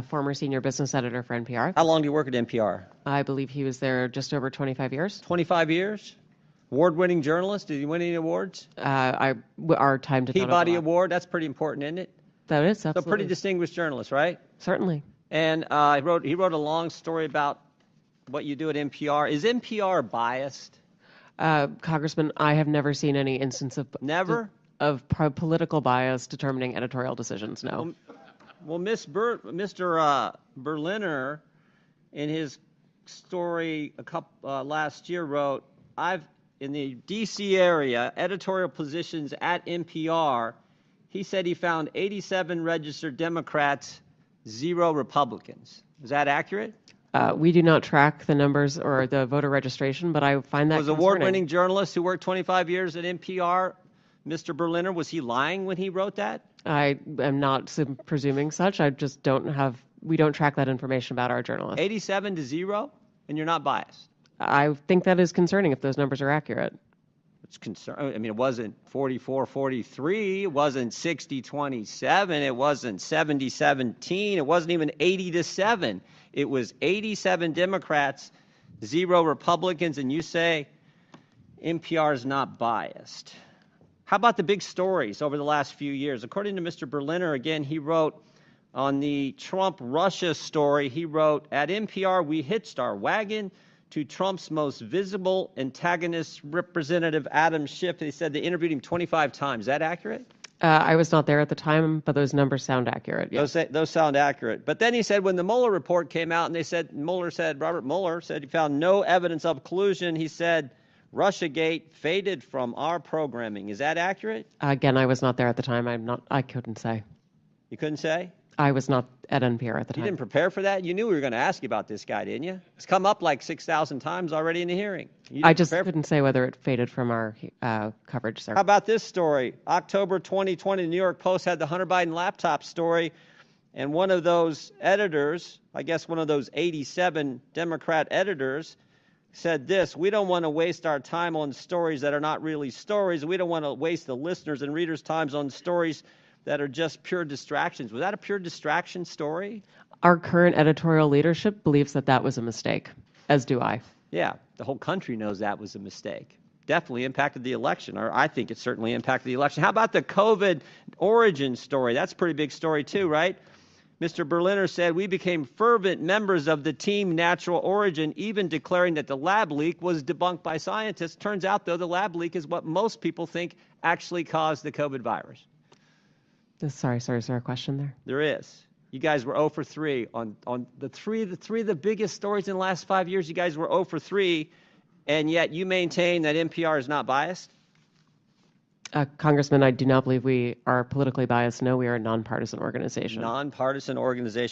former senior business editor for NPR. How long do you work at NPR? I believe he was there just over 25 years. 25 years? Award-winning journalist? Did he win any awards? Our time did not Peabody overlap. Award? That's pretty important, isn't it? That is, So absolutely. pretty distinguished journalist, right? Certainly. And he wrote a long story about what you do at NPR. Is NPR biased? Congressman, I have never seen any instance of political bias determining editorial decisions. No. Well, Mr. Berliner, in his story last year, wrote, in the D.C. area, editorial positions at NPR, he said he found 87 registered Democrats, 0 Republicans. Is that accurate? We do not track the numbers or the voter registration, but I find that Was award-winning journalist who worked 25 years at NPR, Mr. Berliner, was he lying when he wrote that? I am not presuming such. I just we don't track that information about our journalists. 87 to 0, and you're not biased? I think that is concerning if those numbers are accurate. It's concerning. I mean, it wasn't 44-43. It wasn't 60-27. It wasn't 70-17. It wasn't even 80-7. It was 87 Democrats, 0 Republicans, and you say NPR is not biased. How about the big stories over the last few years? According to Mr. Berliner, again, he wrote on the Trump-Russia story, he wrote, at NPR, we hitched our wagon to Trump's most visible antagonist, Representative Adam Schiff. He said they interviewed him 25 times. Is that accurate? I was not there at the time, but those numbers sound accurate. Yes. Those sound accurate. But then he said when the Mueller report came out and Robert Mueller said he found no evidence of collusion, he said Russiagate faded from our programming. Is that accurate? Again, I was not there at the time. I couldn't say. You couldn't say? I was not at NPR at the time. You didn't prepare for that? You knew we were going to ask you about this guy, didn't you? It's come up like 6,000 times already in the hearing. I just couldn't say whether it faded from our coverage, sir. How about this story? October 2020, the New York Post had the Hunter Biden laptop story, and one of those editors, I guess one of those 87 Democrat editors, said this: we don't want to waste our time on stories that are not really stories. We don't want to waste the listeners' and readers' times on stories that are just pure distractions. Was that a pure distraction story? Our current editorial leadership believes that that was a mistake, as do I. Yeah, the whole country knows that was a mistake. Definitely impacted the election, or I think it certainly impacted the election. How about the COVID origin story? That's a pretty big story too, right? Mr. Berliner said, we became fervent members of the team Natural Origin, even declaring that the lab leak was debunked by scientists. Turns out, though, the lab leak is what most people think actually caused the COVID virus. Sorry, is there a question there? There is. You guys were 0 for 3 on the three of the biggest stories in the last 5 years. You guys were 0 for 3, and yet you maintain that NPR is not biased? Congressman, I do not believe we are politically biased. No, we are a nonpartisan organization. Nonpartisan organization.